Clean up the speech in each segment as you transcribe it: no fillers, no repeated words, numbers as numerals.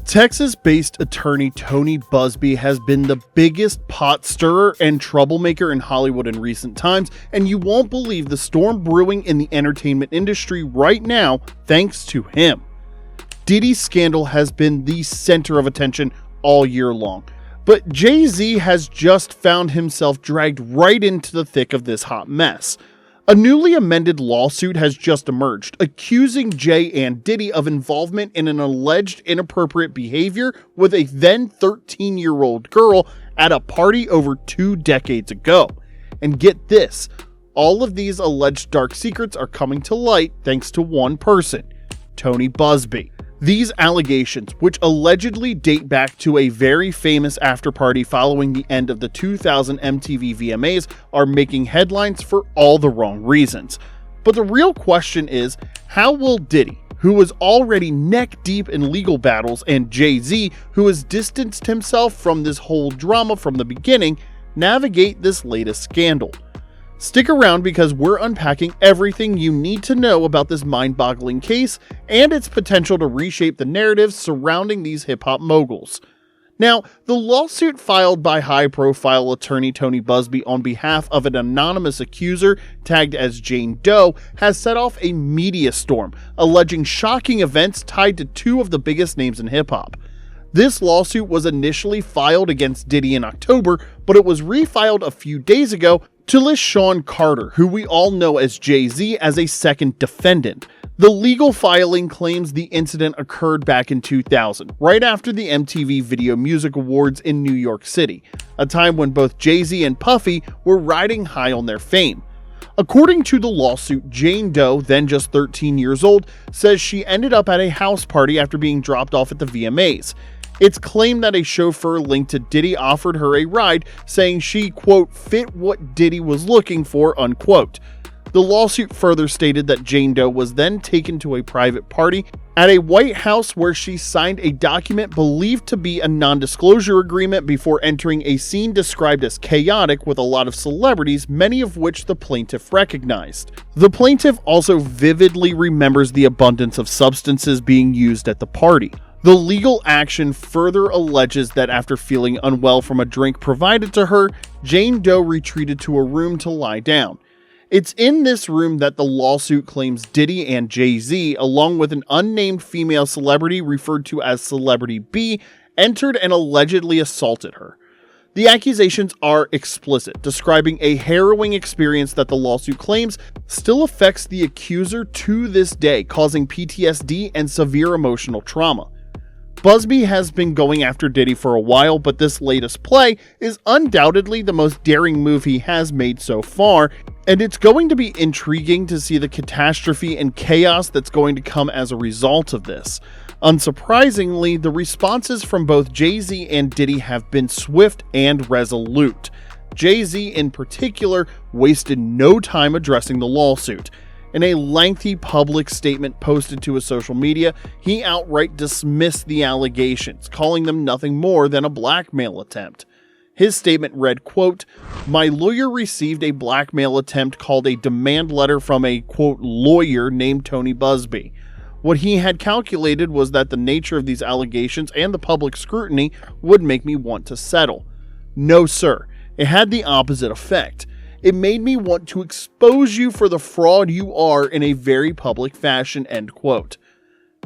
Texas-based attorney Tony Buzbee has been the biggest pot stirrer and troublemaker in Hollywood in recent times, and you won't believe the storm brewing in the entertainment industry right now thanks to him. Diddy's scandal has been the center of attention all year long, but JayZ has just found himself dragged right into the thick of this hot mess. A newly amended lawsuit has just emerged, accusing Jay and Diddy of involvement in an alleged inappropriate behavior with a then 13-year-old girl at a party over 2 decades ago. And get this, all of these alleged dark secrets are coming to light thanks to one person, Tony Buzbee. These allegations, which allegedly date back to a very famous after-party following the end of the 2000 MTV VMAs, are making headlines for all the wrong reasons. But the real question is, how will Diddy, who was already neck-deep in legal battles, and JayZ, who has distanced himself from this whole drama from the beginning, navigate this latest scandal? Stick around because we're unpacking everything you need to know about this mind-boggling case and its potential to reshape the narratives surrounding these hip-hop moguls. Now, the lawsuit filed by high-profile attorney Tony Busby on behalf of an anonymous accuser tagged as Jane Doe has set off a media storm, alleging shocking events tied to 2 of the biggest names in hip-hop. This lawsuit was initially filed against Diddy in October, but it was refiled a few days ago to list Sean Carter, who we all know as JayZ, as a second defendant. The legal filing claims the incident occurred back in 2000, right after the MTV Video Music Awards in New York City, a time when both JayZ and Puffy were riding high on their fame. According to the lawsuit, Jane Doe, then just 13 years old, says she ended up at a house party after being dropped off at the VMAs. It's claimed that a chauffeur linked to Diddy offered her a ride, saying she, quote, fit what Diddy was looking for, unquote. The lawsuit further stated that Jane Doe was then taken to a private party at a White House where she signed a document believed to be a non-disclosure agreement before entering a scene described as chaotic with a lot of celebrities, many of which the plaintiff recognized. The plaintiff also vividly remembers the abundance of substances being used at the party. The legal action further alleges that after feeling unwell from a drink provided to her, Jane Doe retreated to a room to lie down. It's in this room that the lawsuit claims Diddy and JayZ, along with an unnamed female celebrity referred to as Celebrity B, entered and allegedly assaulted her. The accusations are explicit, describing a harrowing experience that the lawsuit claims still affects the accuser to this day, causing PTSD and severe emotional trauma. Busby has been going after Diddy for a while, but this latest play is undoubtedly the most daring move he has made so far, and it's going to be intriguing to see the catastrophe and chaos that's going to come as a result of this. Unsurprisingly, the responses from both JayZ and Diddy have been swift and resolute. JayZ in particular wasted no time addressing the lawsuit. In a lengthy public statement posted to his social media, he outright dismissed the allegations, calling them nothing more than a blackmail attempt. His statement read, quote, "My lawyer received a blackmail attempt called a demand letter from a, quote, lawyer named Tony Busby. What he had calculated was that the nature of these allegations and the public scrutiny would make me want to settle. No, sir, it had the opposite effect. It made me want to expose you for the fraud you are in a very public fashion," end quote.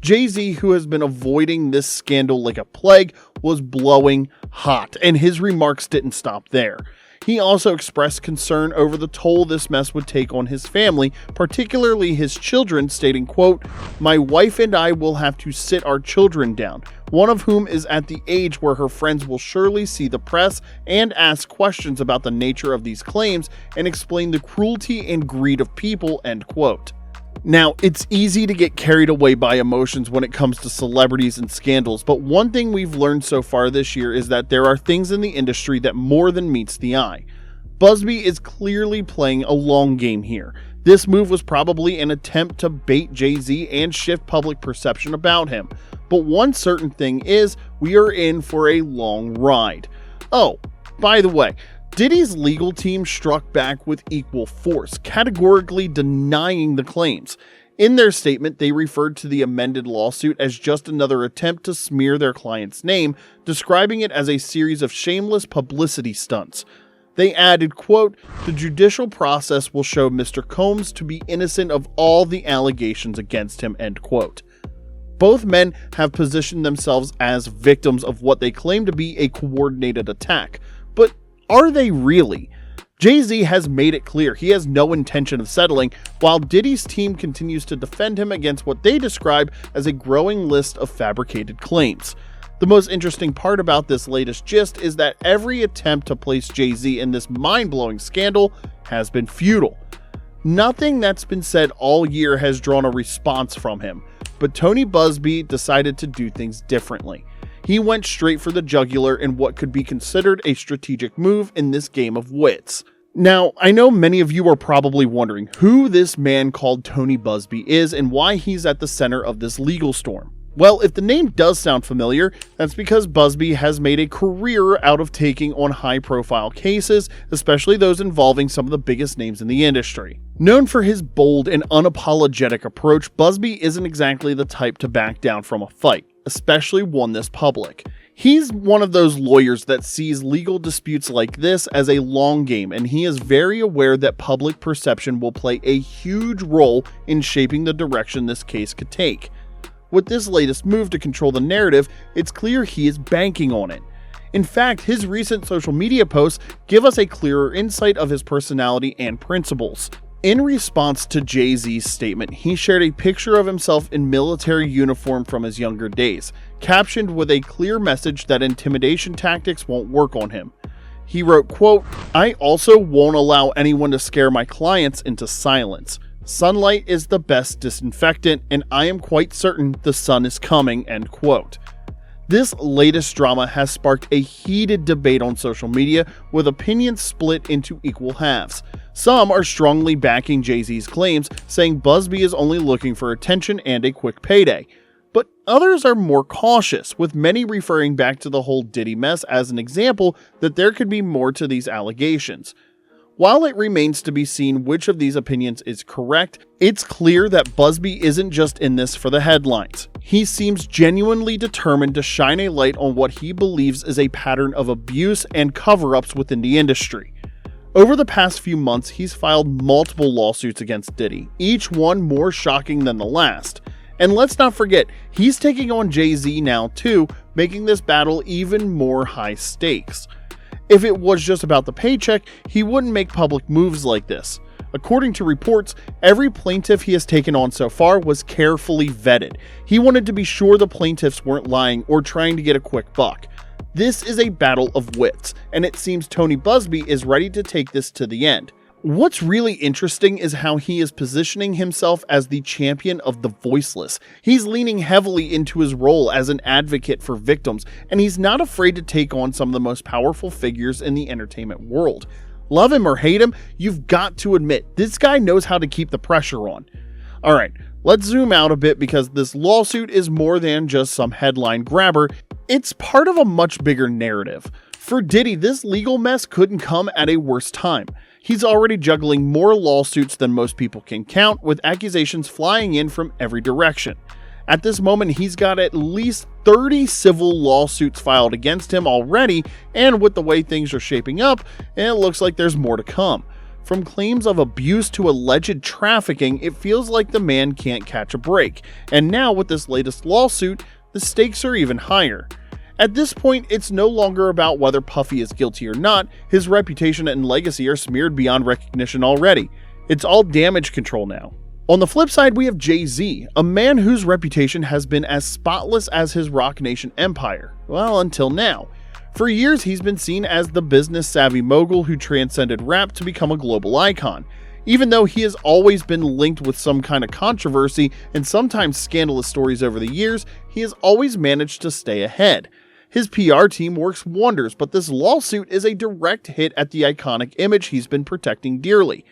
JayZ, who has been avoiding this scandal like a plague, was blowing hot, and his remarks didn't stop there. He also expressed concern over the toll this mess would take on his family, particularly his children, stating, quote, "My wife and I will have to sit our children down, one of whom is at the age where her friends will surely see the press and ask questions about the nature of these claims and explain the cruelty and greed of people," end quote. Now, it's easy to get carried away by emotions when it comes to celebrities and scandals, but one thing we've learned so far this year is that there are things in the industry that more than meets the eye. Busby is clearly playing a long game here. This move was probably an attempt to bait JayZ and shift public perception about him. But one certain thing is, we are in for a long ride. Oh, by the way, Diddy's legal team struck back with equal force, categorically denying the claims. In their statement, they referred to the amended lawsuit as just another attempt to smear their client's name, describing it as a series of shameless publicity stunts. They added, quote, "The judicial process will show Mr. Combs to be innocent of all the allegations against him," end quote. Both men have positioned themselves as victims of what they claim to be a coordinated attack. But are they really? JayZ has made it clear he has no intention of settling, while Diddy's team continues to defend him against what they describe as a growing list of fabricated claims. The most interesting part about this latest gist is that every attempt to place JayZ in this mind-blowing scandal has been futile. Nothing that's been said all year has drawn a response from him, but Tony Buzbee decided to do things differently. He went straight for the jugular in what could be considered a strategic move in this game of wits. Now, I know many of you are probably wondering who this man called Tony Buzbee is and why he's at the center of this legal storm. Well, if the name does sound familiar, that's because Buzbee has made a career out of taking on high-profile cases, especially those involving some of the biggest names in the industry. Known for his bold and unapologetic approach, Buzbee isn't exactly the type to back down from a fight, especially one this public. He's one of those lawyers that sees legal disputes like this as a long game, and he is very aware that public perception will play a huge role in shaping the direction this case could take. With this latest move to control the narrative, it's clear he is banking on it. In fact, his recent social media posts give us a clearer insight of his personality and principles. In response to JayZ's statement, he shared a picture of himself in military uniform from his younger days, captioned with a clear message that intimidation tactics won't work on him. He wrote, quote, "I also won't allow anyone to scare my clients into silence. Sunlight is the best disinfectant, and I am quite certain the sun is coming," end quote. This latest drama has sparked a heated debate on social media, with opinions split into equal halves. Some are strongly backing JayZ's claims, saying Buzbee is only looking for attention and a quick payday. But others are more cautious, with many referring back to the whole Diddy mess as an example that there could be more to these allegations. While it remains to be seen which of these opinions is correct, it's clear that Buzbee isn't just in this for the headlines. He seems genuinely determined to shine a light on what he believes is a pattern of abuse and cover-ups within the industry. Over the past few months, he's filed multiple lawsuits against Diddy, each one more shocking than the last. And let's not forget, he's taking on JayZ now too, making this battle even more high stakes. If it was just about the paycheck, he wouldn't make public moves like this. According to reports, every plaintiff he has taken on so far was carefully vetted. He wanted to be sure the plaintiffs weren't lying or trying to get a quick buck. This is a battle of wits, and it seems Tony Buzbee is ready to take this to the end. What's really interesting is how he is positioning himself as the champion of the voiceless. He's leaning heavily into his role as an advocate for victims, and he's not afraid to take on some of the most powerful figures in the entertainment world. Love him or hate him, you've got to admit, this guy knows how to keep the pressure on. Alright, let's zoom out a bit because this lawsuit is more than just some headline grabber. It's part of a much bigger narrative. For Diddy, this legal mess couldn't come at a worse time. He's already juggling more lawsuits than most people can count, with accusations flying in from every direction. At this moment, he's got at least 30 civil lawsuits filed against him already, and with the way things are shaping up, it looks like there's more to come. From claims of abuse to alleged trafficking, it feels like the man can't catch a break. And now with this latest lawsuit, the stakes are even higher. At this point, it's no longer about whether Puffy is guilty or not. His reputation and legacy are smeared beyond recognition already. It's all damage control now. On the flip side, we have JayZ, a man whose reputation has been as spotless as his Roc Nation empire. Well, until now. For years, he's been seen as the business-savvy mogul who transcended rap to become a global icon. Even though he has always been linked with some kind of controversy and sometimes scandalous stories over the years, he has always managed to stay ahead. His PR team works wonders, but this lawsuit is a direct hit at the iconic image he's been protecting dearly.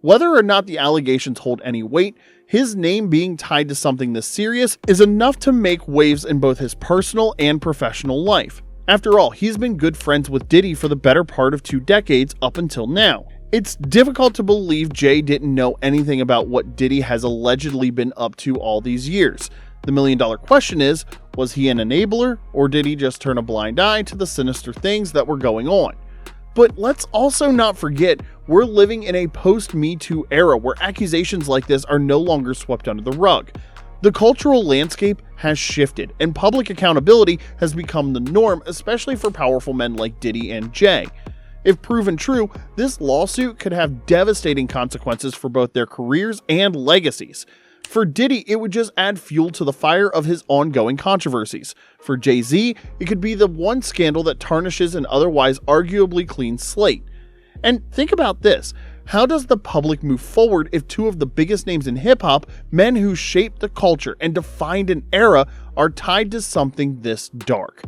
Whether or not the allegations hold any weight, his name being tied to something this serious is enough to make waves in both his personal and professional life. After all, he's been good friends with Diddy for the better part of 2 decades up until now. It's difficult to believe Jay didn't know anything about what Diddy has allegedly been up to all these years. The million-dollar question is, was he an enabler, or did he just turn a blind eye to the sinister things that were going on? But let's also not forget, we're living in a post-Me Too era where accusations like this are no longer swept under the rug. The cultural landscape has shifted, and public accountability has become the norm, especially for powerful men like Diddy and Jay. If proven true, this lawsuit could have devastating consequences for both their careers and legacies. For Diddy, it would just add fuel to the fire of his ongoing controversies. For JayZ, it could be the one scandal that tarnishes an otherwise arguably clean slate. And think about this. How does the public move forward if two of the biggest names in hip-hop, men who shaped the culture and defined an era, are tied to something this dark?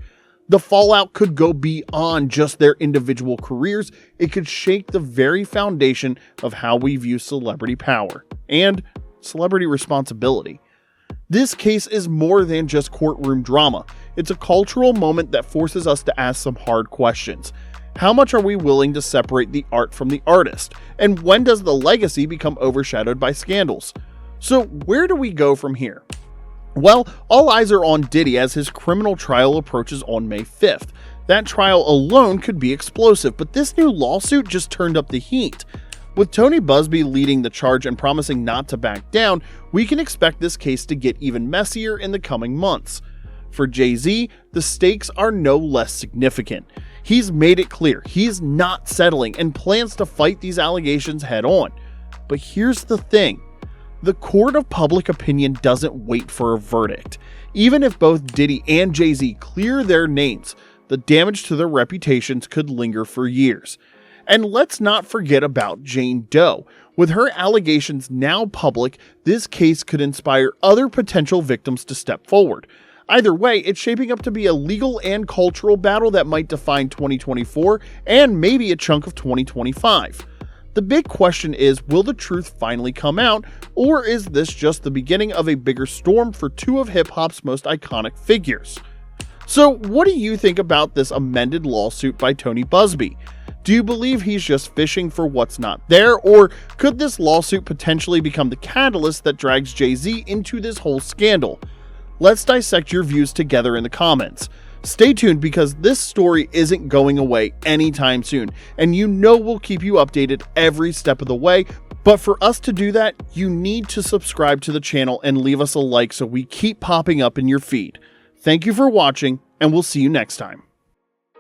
The fallout could go beyond just their individual careers. It could shake the very foundation of how we view celebrity power and celebrity responsibility. This case is more than just courtroom drama. It's a cultural moment that forces us to ask some hard questions. How much are we willing to separate the art from the artist? And when does the legacy become overshadowed by scandals? So where do we go from here? Well, all eyes are on Diddy as his criminal trial approaches on May 5th. That trial alone could be explosive, but this new lawsuit just turned up the heat. With Tony Buzbee leading the charge and promising not to back down, we can expect this case to get even messier in the coming months. For JayZ, the stakes are no less significant. He's made it clear he's not settling and plans to fight these allegations head on. But here's the thing. The court of public opinion doesn't wait for a verdict. Even if both Diddy and JayZ clear their names, the damage to their reputations could linger for years. And let's not forget about Jane Doe. With her allegations now public, this case could inspire other potential victims to step forward. Either way, it's shaping up to be a legal and cultural battle that might define 2024 and maybe a chunk of 2025. The big question is, will the truth finally come out, or is this just the beginning of a bigger storm for two of hip-hop's most iconic figures? So what do you think about this amended lawsuit by Tony Busby? Do you believe he's just fishing for what's not there, or could this lawsuit potentially become the catalyst that drags JayZ into this whole scandal? Let's dissect your views together in the comments. Stay tuned because this story isn't going away anytime soon, and you know we'll keep you updated every step of the way. But for us to do that, you need to subscribe to the channel and leave us a like so we keep popping up in your feed. Thank you for watching, and we'll see you next time.